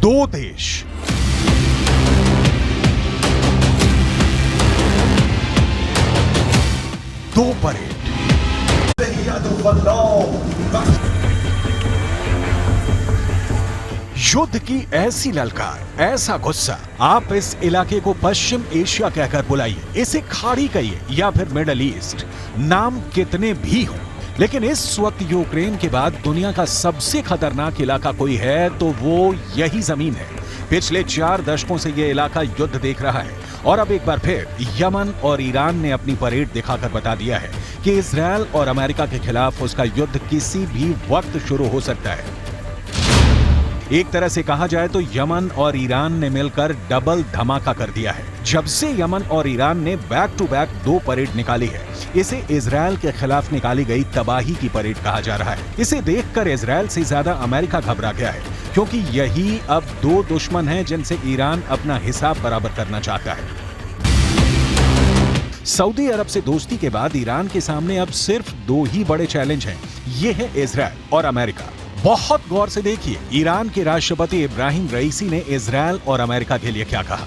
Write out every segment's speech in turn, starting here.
दो देश, दो परेड, युद्ध की ऐसी ललकार, ऐसा गुस्सा। आप इस इलाके को पश्चिम एशिया कहकर बुलाइए, इसे खाड़ी कहिए या फिर मिडल ईस्ट, नाम कितने भी हों, लेकिन इस वक्त यूक्रेन के बाद दुनिया का सबसे खतरनाक इलाका कोई है तो वो यही जमीन है। पिछले 4 दशकों से ये इलाका युद्ध देख रहा है और अब एक बार फिर यमन और ईरान ने अपनी परेड दिखाकर बता दिया है कि इजरायल और अमेरिका के खिलाफ उसका युद्ध किसी भी वक्त शुरू हो सकता है। एक तरह से कहा जाए तो यमन और ईरान ने मिलकर डबल धमाका कर दिया है। जब से यमन और ईरान ने बैक टू बैक 2 परेड निकाली है, इसे इजरायल के खिलाफ निकाली गई तबाही की परेड कहा जा रहा है। इसे देखकर इजरायल से ज्यादा अमेरिका घबरा गया है, क्योंकि यही अब 2 दुश्मन हैं जिनसे ईरान अपना हिसाब बराबर करना चाहता है। सऊदी अरब से दोस्ती के बाद ईरान के सामने अब सिर्फ 2 ही बड़े चैलेंज हैं, ये है इजरायल और अमेरिका। बहुत गौर से देखिए ईरान के राष्ट्रपति इब्राहिम रईसी ने इजरायल और अमेरिका के लिए क्या कहा।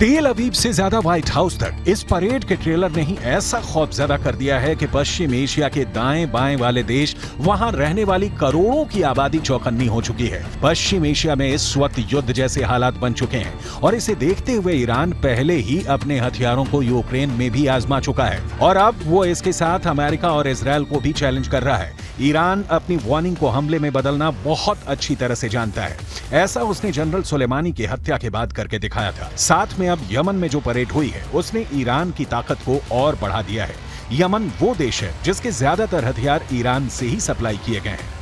तेल अवीव से ज्यादा व्हाइट हाउस तक इस परेड के ट्रेलर ने ही ऐसा खौफजदा कर दिया है कि पश्चिम एशिया के दाएं बाएं वाले देश, वहां रहने वाली करोड़ों की आबादी चौकन्नी हो चुकी है। पश्चिम एशिया में इस वक्त युद्ध जैसे हालात बन चुके हैं और इसे देखते हुए ईरान पहले ही अपने हथियारों को यूक्रेन में भी आजमा चुका है और अब वो इसके साथ अमेरिका और इजरायल को भी चैलेंज कर रहा है। ईरान अपनी वार्निंग को हमले में बदलना बहुत अच्छी तरह से जानता है। ऐसा उसने जनरल सुलेमानी की हत्या के बाद करके दिखाया था। साथ में अब यमन में जो परेड हुई है उसने ईरान की ताकत को और बढ़ा दिया है। यमन वो देश है जिसके ज्यादातर हथियार ईरान से ही सप्लाई किए गए हैं।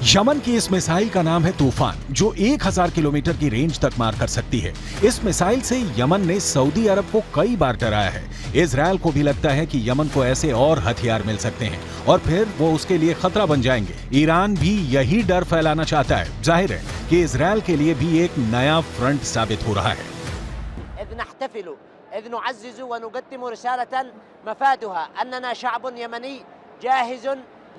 यमन की इस मिसाइल का नाम है तूफान, जो 1000 किलोमीटर की रेंज तक मार कर सकती है। इस मिसाइल से यमन ने सऊदी अरब को कई बार डराया है। इजरायल को भी लगता है कि यमन को ऐसे और हथियार मिल सकते हैं और फिर वो उसके लिए खतरा बन जाएंगे। ईरान भी यही डर फैलाना चाहता है। जाहिर है कि इजरायल के लिए भी एक नया फ्रंट साबित हो रहा है।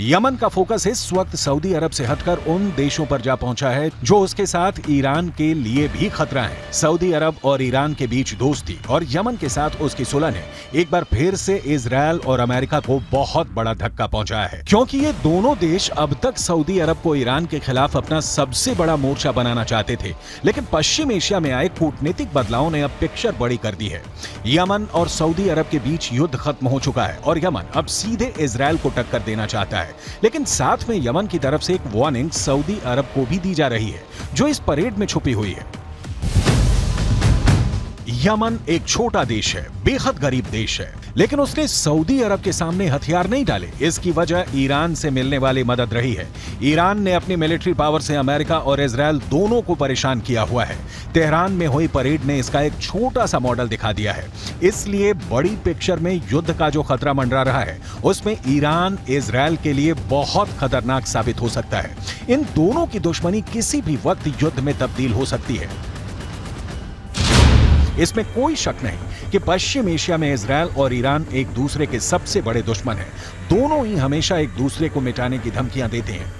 यमन का फोकस इस वक्त सऊदी अरब से हटकर उन देशों पर जा पहुंचा है जो उसके साथ ईरान के लिए भी खतरा है। सऊदी अरब और ईरान के बीच दोस्ती और यमन के साथ उसकी सुलह ने एक बार फिर से इजरायल और अमेरिका को बहुत बड़ा धक्का पहुंचाया है, क्योंकि ये दोनों देश अब तक सऊदी अरब को ईरान के खिलाफ अपना सबसे बड़ा मोर्चा बनाना चाहते थे, लेकिन पश्चिम एशिया में आए कूटनीतिक बदलावों ने अब पिक्चर बड़ी कर दी है। यमन और सऊदी अरब के बीच युद्ध खत्म हो चुका है और यमन अब सीधे इजरायल को टक्कर देना चाहता है, लेकिन साथ में यमन की तरफ से एक वार्निंग सऊदी अरब को भी दी जा रही है, जो इस परेड में छुपी हुई है। यमन एक छोटा देश है, बेहद गरीब देश है, लेकिन उसने सऊदी अरब के सामने हथियार नहीं डाले। इसकी वजह ईरान से मिलने वाली मदद रही है। ईरान ने अपनी मिलिट्री पावर से अमेरिका और इजरायल दोनों को परेशान किया हुआ है। तेहरान में हुई परेड ने इसका एक छोटा सा मॉडल दिखा दिया है। इसलिए बड़ी पिक्चर में युद्ध का जो खतरा मंडरा रहा है उसमें ईरान इजरायल के लिए बहुत खतरनाक साबित हो सकता है। इन दोनों की दुश्मनी किसी भी वक्त युद्ध में तब्दील हो सकती है। इसमें कोई शक नहीं कि पश्चिम एशिया में इजरायल और ईरान एक दूसरे के सबसे बड़े दुश्मन हैं। दोनों ही हमेशा एक दूसरे को मिटाने की धमकियां देते हैं।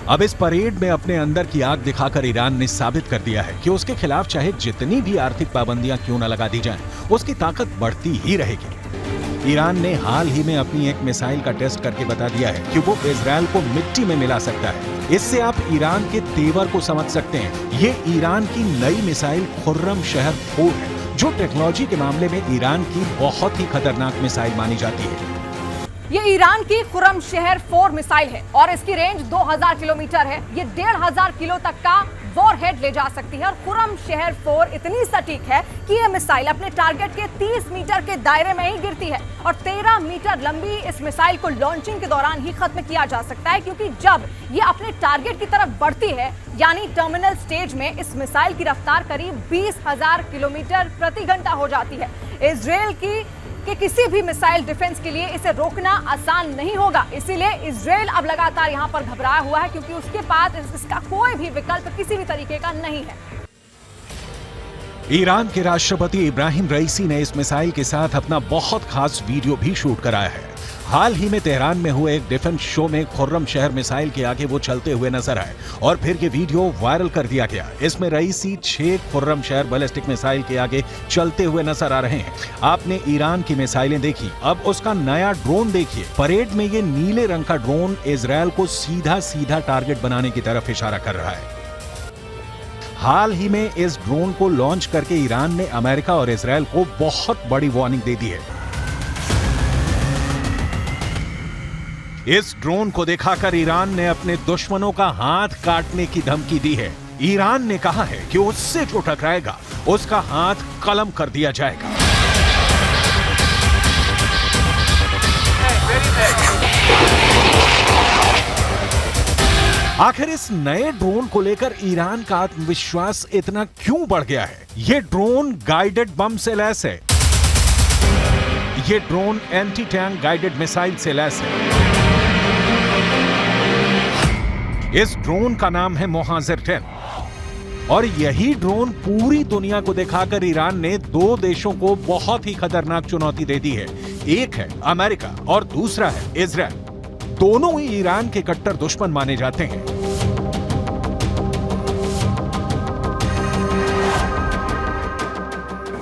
अब इस परेड में अपने अंदर की आग दिखाकर ईरान ने साबित कर दिया है कि उसके खिलाफ चाहे जितनी भी आर्थिक पाबंदियां क्यों न लगा दी जाएं, उसकी ताकत बढ़ती ही रहेगी। ईरान ने हाल ही में अपनी एक मिसाइल का टेस्ट करके बता दिया है कि वो इजरायल को मिट्टी में मिला सकता है। इससे आप ईरान के तेवर को समझ सकते हैं। ये ईरान की नई मिसाइल खुर्रम शहर 4 है, जो टेक्नोलॉजी के मामले में ईरान की बहुत ही खतरनाक मिसाइल मानी जाती है। ये ईरान की खुर्रम शहर 4 मिसाइल है और इसकी रेंज 2000 किलोमीटर है। ये 1500 किलो तक का वॉरहेड ले जा सकती है और खुर्रम शहर 4 इतनी सटीक है कि यह मिसाइल अपने टारगेट के 30 मीटर के दायरे में ही गिरती है और 13 मीटर लंबी इस मिसाइल को लॉन्चिंग के दौरान ही खत्म किया जा सकता है, क्योंकि जब ये अपने टारगेट की तरफ बढ़ती है यानी टर्मिनल स्टेज में इस मिसाइल की रफ्तार करीब 20,000 किलोमीटर प्रति घंटा हो जाती है। इजराइल के किसी भी मिसाइल डिफेंस के लिए इसे रोकना आसान नहीं होगा, इसीलिए इजराइल अब लगातार यहां पर घबराया हुआ है, क्योंकि उसके पास इसका कोई भी विकल्प किसी भी तरीके का नहीं है। ईरान के राष्ट्रपति इब्राहिम रईसी ने इस मिसाइल के साथ अपना बहुत खास वीडियो भी शूट कराया है। हाल ही में तेहरान में हुए एक डिफेंस शो में खुर्रम शहर मिसाइल के आगे वो चलते हुए नजर आए और फिर ये वीडियो वायरल कर दिया गया। इसमें रईसी 6 खुर्रम शहर बैलिस्टिक मिसाइल के आगे चलते हुए नजर आ रहे हैं। आपने ईरान की मिसाइलें देखी, अब उसका नया ड्रोन देखिए। परेड में ये नीले रंग का ड्रोन इजरायल को सीधा सीधा टारगेट बनाने की तरफ इशारा कर रहा है। हाल ही में इस ड्रोन को लॉन्च करके ईरान ने अमेरिका और इजरायल को बहुत बड़ी वार्निंग दे दी है। इस ड्रोन को दिखाकर ईरान ने अपने दुश्मनों का हाथ काटने की धमकी दी है। ईरान ने कहा है कि उससे जो टकराएगा उसका हाथ कलम कर दिया जाएगा। आखिर इस नए ड्रोन को लेकर ईरान का आत्मविश्वास इतना क्यों बढ़ गया है? ये ड्रोन गाइडेड बम से लैस है। ये drone anti tank guided missile से लैस है। इस ड्रोन का नाम है मोहाजिर 10 और यही ड्रोन पूरी दुनिया को दिखाकर ईरान ने 2 देशों को बहुत ही खतरनाक चुनौती दे दी है। एक है अमेरिका और दूसरा है इजरायल। दोनों ही ईरान के कट्टर दुश्मन माने जाते हैं।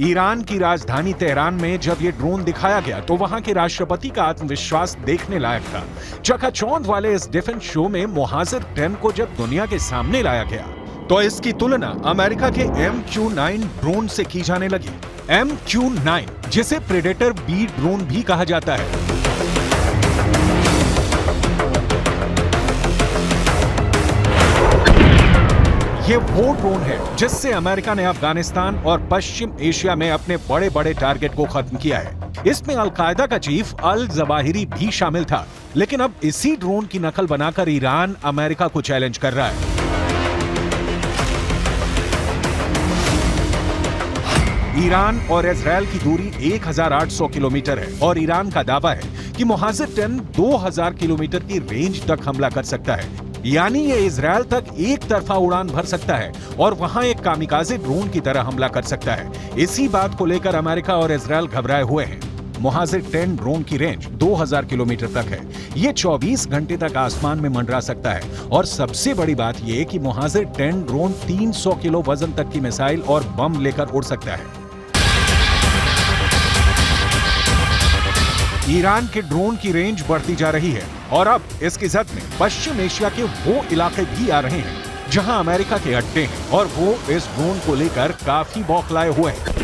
ईरान की राजधानी तेहरान में जब ये ड्रोन दिखाया गया तो वहां के राष्ट्रपति का आत्मविश्वास देखने लायक था। चकाचौंध वाले इस डिफेंस शो में मोहाजिर 10 को जब दुनिया के सामने लाया गया तो इसकी तुलना अमेरिका के MQ-9 ड्रोन से की जाने लगी। MQ-9 जिसे प्रेडेटर बी ड्रोन भी कहा जाता है। ये वो ड्रोन है जिससे अमेरिका ने अफगानिस्तान और पश्चिम एशिया में अपने बड़े बड़े टारगेट को खत्म किया है। इसमें अलकायदा का चीफ अल जवाहिरी भी शामिल था, लेकिन अब इसी ड्रोन की नकल बनाकर ईरान अमेरिका को चैलेंज कर रहा है। ईरान और इजरायल की दूरी 1800 किलोमीटर है और ईरान का दावा है कि मोहाजिर 10 2000 किलोमीटर की रेंज तक हमला कर सकता है। यानी ये इजरायल तक एक तरफा उड़ान भर सकता है और वहां एक कामिकाज़े ड्रोन की तरह हमला कर सकता है। इसी बात को लेकर अमेरिका और इजरायल घबराए हुए हैं। मोहाजिर 10 ड्रोन की रेंज 2000 किलोमीटर तक है। ये 24 घंटे तक आसमान में मंडरा सकता है और सबसे बड़ी बात यह कि मोहाजिर 10 ड्रोन 300 किलो वजन तक की मिसाइल और बम लेकर उड़ सकता है। ईरान के ड्रोन की रेंज बढ़ती जा रही है और अब इसकी जद में पश्चिम एशिया के वो इलाके भी आ रहे हैं जहां अमेरिका के अड्डे हैं और वो इस ड्रोन को लेकर काफी बौखलाए हुए हैं।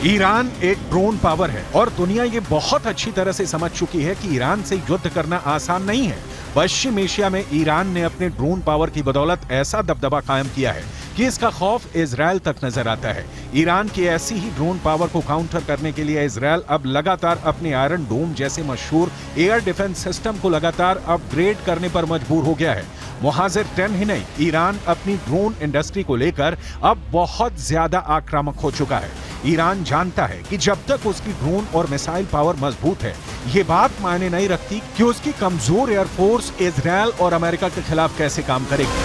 ईरान एक ड्रोन पावर है और दुनिया ये बहुत अच्छी तरह से समझ चुकी है कि ईरान से युद्ध करना आसान नहीं है। पश्चिम एशिया में ईरान ने अपने ड्रोन पावर की बदौलत ऐसा दबदबा कायम किया है कि इसका खौफ इजरायल तक नजर आता है। ईरान की ऐसी ही ड्रोन पावर को काउंटर करने के लिए इजरायल अब लगातार अपने आयरन डोम जैसे मशहूर एयर डिफेंस सिस्टम को लगातार अपग्रेड करने पर मजबूर हो गया है। मोहाजिर 10 ही नहीं, ईरान अपनी ड्रोन इंडस्ट्री को लेकर अब बहुत ज्यादा आक्रामक हो चुका है। ईरान जानता है कि जब तक उसकी ड्रोन और मिसाइल पावर मजबूत है, ये बात मायने नहीं रखती कि उसकी कमजोर एयरफोर्स इजरायल और अमेरिका के खिलाफ कैसे काम करेगी।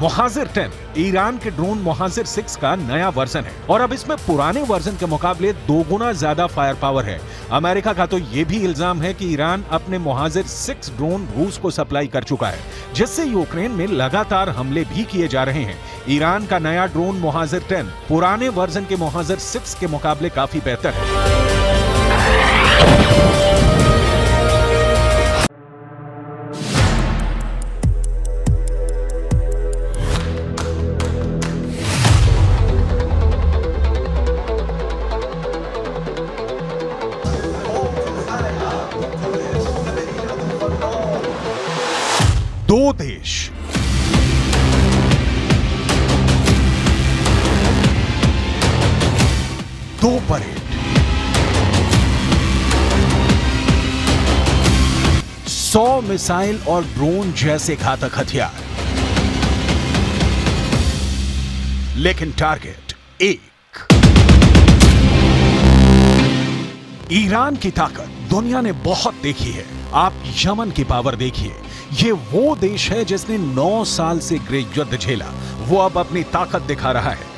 मोहाजिर 10 ईरान के ड्रोन मोहाजिर 6 का नया वर्जन है और अब इसमें पुराने वर्जन के मुकाबले 2 गुना ज्यादा फायर पावर है। अमेरिका का तो ये भी इल्जाम है कि ईरान अपने मुहाजिर 6 ड्रोन रूस को सप्लाई कर चुका है, जिससे यूक्रेन में लगातार हमले भी किए जा रहे हैं। ईरान का नया ड्रोन मुहाजिर 10 पुराने वर्जन के मुहाजिर 6 के मुकाबले काफी बेहतर है। दो देश, दो परेड, 100 मिसाइल और ड्रोन जैसे घातक हथियार, लेकिन टारगेट एक। ईरान की ताकत दुनिया ने बहुत देखी है। आप यमन की पावर देखिए। ये वो देश है जिसने 9 साल से गृह युद्ध झेला, वो अब अपनी ताकत दिखा रहा है।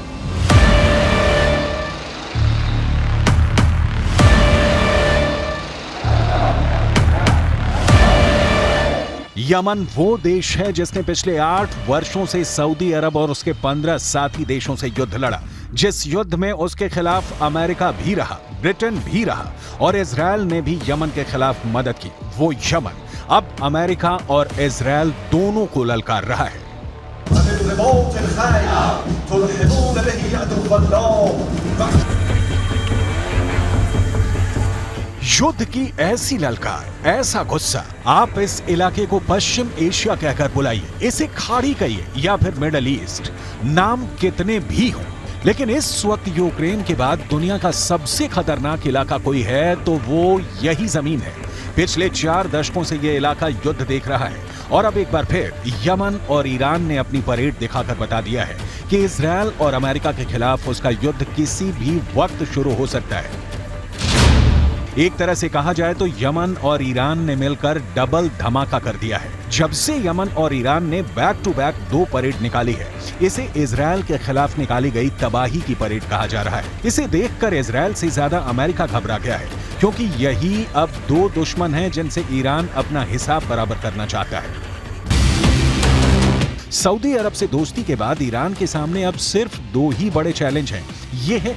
यमन वो देश है जिसने पिछले 8 वर्षों से सऊदी अरब और उसके 15 साथी देशों से युद्ध लड़ा, जिस युद्ध में उसके खिलाफ अमेरिका भी रहा, ब्रिटेन भी रहा और इजराइल ने भी यमन के खिलाफ मदद की। वो यमन अब अमेरिका और इजराइल दोनों को ललकार रहा है। युद्ध की ऐसी ललकार, ऐसा गुस्सा, आप इस इलाके को पश्चिम एशिया कहकर बुलाइए, इसे खाड़ी कहिए या फिर मिडल ईस्ट, नाम कितने भी हों, लेकिन इस वक्त यूक्रेन के बाद दुनिया का सबसे खतरनाक इलाका कोई है तो वो यही जमीन है। पिछले 4 दशकों से यह इलाका युद्ध देख रहा है और अब एक बार फिर यमन और ईरान ने अपनी परेड दिखाकर बता दिया है कि इजराइल और अमेरिका के खिलाफ उसका युद्ध किसी भी वक्त शुरू हो सकता है। एक तरह से कहा जाए तो यमन और ईरान ने मिलकर डबल धमाका कर दिया है। जब से यमन और ईरान ने बैक टू बैक 2 परेड निकाली है, इसे इजराइल के खिलाफ निकाली गई तबाही की परेड कहा जा रहा है। इसे देखकर इजराइल से ज्यादा अमेरिका घबरा गया है, क्योंकि यही अब 2 दुश्मन हैं जिनसे ईरान अपना हिसाब बराबर करना चाहता है। सऊदी अरब से दोस्ती के बाद ईरान के सामने अब सिर्फ 2 ही बड़े चैलेंज हैं। ये है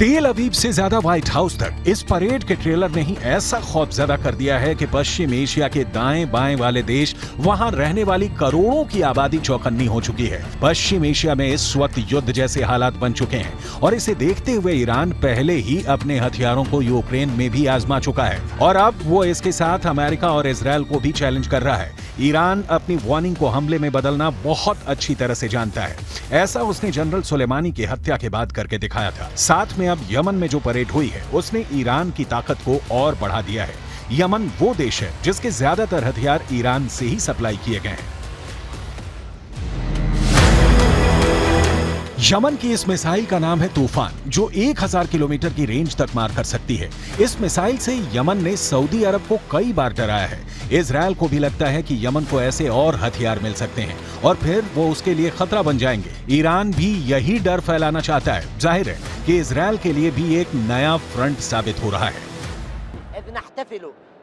तेल अवीव से ज्यादा व्हाइट हाउस तक इस परेड के ट्रेलर ने ही ऐसा खौफजदा कर दिया है कि पश्चिम एशिया के दाएं बाएं वाले देश, वहां रहने वाली करोड़ों की आबादी चौकन्नी हो चुकी है। पश्चिम एशिया में इस वक्त युद्ध जैसे हालात बन चुके हैं और इसे देखते हुए ईरान पहले ही अपने हथियारों को यूक्रेन में भी आजमा चुका है और अब वो इसके साथ अमेरिका और इजराइल को भी चैलेंज कर रहा है। ईरान अपनी वार्निंग को हमले में बदलना बहुत अच्छी तरह से जानता है। ऐसा उसने जनरल सुलेमानी की हत्या के बाद करके दिखाया था। साथ में अब यमन में जो परेड हुई है उसने ईरान की ताकत को और बढ़ा दिया है। यमन वो देश है जिसके ज्यादातर हथियार ईरान से ही सप्लाई किए गए हैं। यमन की इस मिसाइल का नाम है तूफान, जो 1000 किलोमीटर की रेंज तक मार कर सकती है। इस मिसाइल से यमन ने सऊदी अरब को कई बार डराया है। इजराइल को भी लगता है कि यमन को ऐसे और हथियार मिल सकते हैं और फिर वो उसके लिए खतरा बन जाएंगे। ईरान भी यही डर फैलाना चाहता है। जाहिर है कि इजराइल के लिए भी एक नया फ्रंट साबित हो रहा है।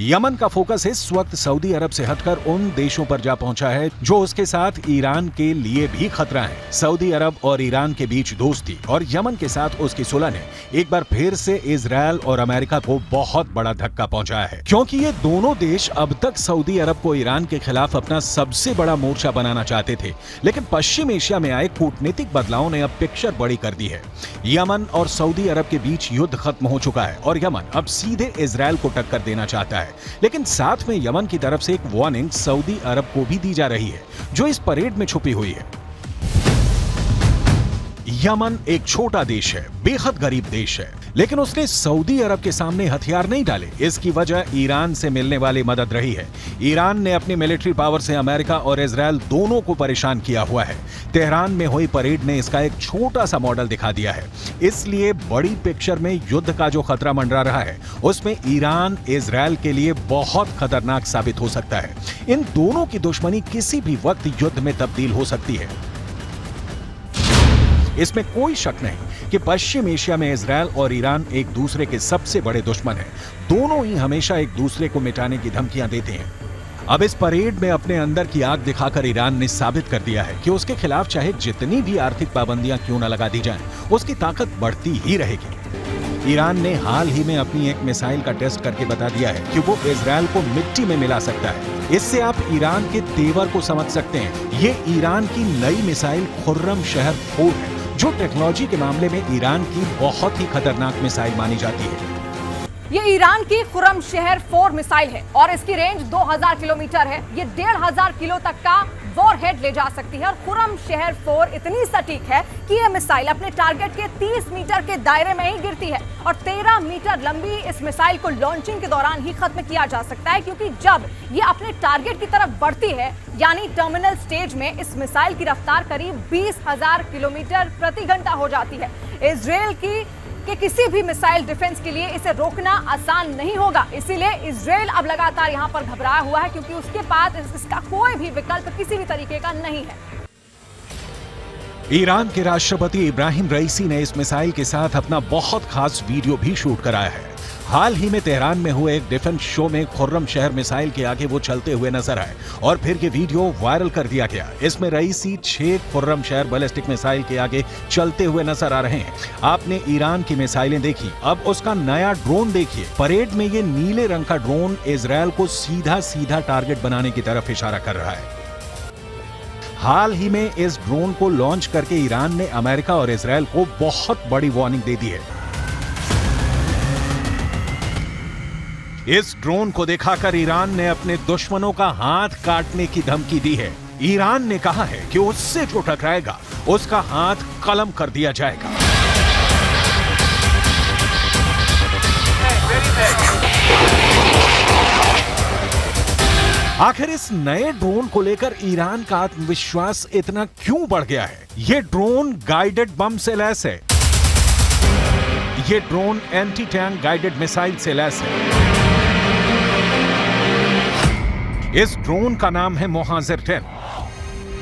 यमन का फोकस इस वक्त सऊदी अरब से हटकर उन देशों पर जा पहुंचा है जो उसके साथ ईरान के लिए भी खतरा है। सऊदी अरब और ईरान के बीच दोस्ती और यमन के साथ उसकी सुलह ने एक बार फिर से इजराइल और अमेरिका को बहुत बड़ा धक्का पहुंचाया है, क्योंकि ये दोनों देश अब तक सऊदी अरब को ईरान के खिलाफ अपना सबसे बड़ा मोर्चा बनाना चाहते थे, लेकिन पश्चिम एशिया में आए कूटनीतिक बदलावों ने अब पिक्चर बड़ी कर दी है। यमन और सऊदी अरब के बीच युद्ध खत्म हो चुका है और यमन अब सीधे इजराइल को टक्कर देना चाहता है। लेकिन साथ में यमन की तरफ से एक वार्निंग सऊदी अरब को भी दी जा रही है, जो इस परेड में छुपी हुई है। यमन एक छोटा देश है, बेहद गरीब देश है, लेकिन उसने सऊदी अरब के सामने हथियार नहीं डाले। इसकी वजह ईरान से मिलने वाली मदद रही है। ईरान ने अपनी मिलिट्री पावर से अमेरिका और इजरायल दोनों को परेशान किया हुआ है। तेहरान में हुई परेड ने इसका एक छोटा सा मॉडल दिखा दिया है। इसलिए बड़ी पिक्चर में युद्ध का जो खतरा मंडरा रहा है, उसमें ईरान इजरायल के लिए बहुत खतरनाक साबित हो सकता है। इन दोनों की दुश्मनी किसी भी वक्त युद्ध में तब्दील हो सकती है। इसमें कोई शक नहीं कि पश्चिम एशिया में इजरायल और ईरान एक दूसरे के सबसे बड़े दुश्मन हैं। दोनों ही हमेशा एक दूसरे को मिटाने की धमकियां देते हैं। अब इस परेड में अपने अंदर की आग दिखाकर ईरान ने साबित कर दिया है कि उसके खिलाफ चाहे जितनी भी आर्थिक पाबंदियां क्यों न लगा दी जाएं, उसकी ताकत बढ़ती ही रहेगी। ईरान ने हाल ही में अपनी एक मिसाइल का टेस्ट करके बता दिया है कि वो इजरायल को मिट्टी में मिला सकता है। इससे आप ईरान के तेवर को समझ सकते हैं। ये ईरान की नई मिसाइल खुर्रम शहर 4 है, जो टेक्नोलॉजी के मामले में ईरान की बहुत ही खतरनाक मिसाइल मानी जाती है। ये ईरान की खुर्रम शहर 4 मिसाइल है और इसकी रेंज 2000 किलोमीटर है। ये 1500 किलो तक का वॉरहेड ले जा सकती है और खुर्रम शहर 4 इतनी सटीक है कि यह मिसाइल अपने टारगेट के 30 मीटर के दायरे में ही गिरती है और 13 मीटर लंबी इस मिसाइल को लॉन्चिंग के दौरान ही खत्म किया जा सकता है, क्योंकि जब ये अपने टारगेट की तरफ बढ़ती है, यानी टर्मिनल स्टेज में, इस मिसाइल की रफ्तार करीब 20,000 किलोमीटर प्रति घंटा हो जाती है। इजरायल के किसी भी मिसाइल डिफेंस के लिए इसे रोकना आसान नहीं होगा। इसीलिए इजरायल अब लगातार यहां पर घबराया हुआ है, क्योंकि उसके पास इसका कोई भी विकल्प किसी भी तरीके का नहीं है। ईरान के राष्ट्रपति इब्राहिम रईसी ने इस मिसाइल के साथ अपना बहुत खास वीडियो भी शूट कराया है। हाल ही में तेहरान में हुए एक डिफेंस शो में खुर्रम शहर मिसाइल के आगे वो चलते हुए नजर आए और फिर ये वीडियो वायरल कर दिया गया। इसमें रईसी 6 खुर्रम शहर बैलिस्टिक मिसाइल के आगे चलते हुए नजर आ रहे हैं। आपने ईरान की मिसाइलें देखी, अब उसका नया ड्रोन देखिए। परेड में ये नीले रंग का ड्रोन इजरायल को सीधा सीधा टारगेट बनाने की तरफ इशारा कर रहा है। हाल ही में इस ड्रोन को लॉन्च करके ईरान ने अमेरिका और इजरायल को बहुत बड़ी वार्निंग दे दी है। इस ड्रोन को दिखाकर ईरान ने अपने दुश्मनों का हाथ काटने की धमकी दी है। ईरान ने कहा है कि उससे जो टकराएगा उसका हाथ कलम कर दिया जाएगा। आखिर इस नए ड्रोन को लेकर ईरान का आत्मविश्वास इतना क्यों बढ़ गया है? ये ड्रोन गाइडेड बम से लैस है। ये drone anti tank guided missile से लैस है। इस ड्रोन का नाम है मोहाजिर 10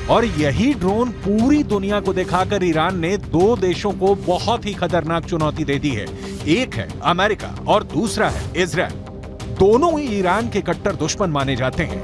और यही ड्रोन पूरी दुनिया को दिखाकर ईरान ने 2 देशों को बहुत ही खतरनाक चुनौती दे दी है। एक है अमेरिका और दूसरा है इजरायल। दोनों ही ईरान के कट्टर दुश्मन माने जाते हैं।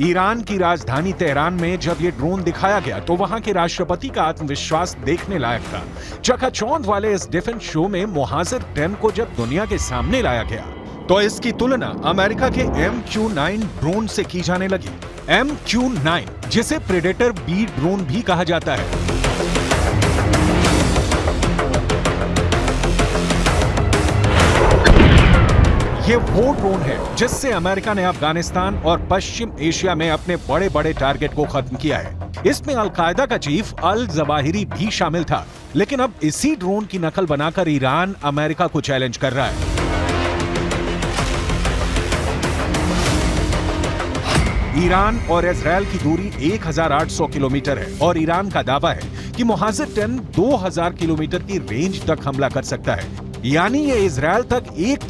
ईरान की राजधानी तेहरान में जब ये ड्रोन दिखाया गया तो वहां के राष्ट्रपति का आत्मविश्वास देखने लायक था। चकाचौंध वाले इस डिफेंस शो में मोहाजिर 10 को जब दुनिया के सामने लाया गया तो इसकी तुलना अमेरिका के MQ-9 ड्रोन से की जाने लगी। MQ-9 जिसे प्रेडेटर B ड्रोन भी कहा जाता है। ये वो ड्रोन है जिससे अमेरिका ने अफगानिस्तान और पश्चिम एशिया में अपने बड़े बड़े टारगेट को खत्म किया है। इसमें अल-कायदा का चीफ अल जवाहिरी भी शामिल था, लेकिन अब इसी ड्रोन की नकल बनाकर ईरान अमेरिका को चैलेंज कर रहा है। ईरान और इजरायल की दूरी 1800 किलोमीटर है और ईरान का दावा है कि मोहाजिर 10 2000 किलोमीटर की रेंज तक हमला कर सकता है, यानी ये इजरायल तक एक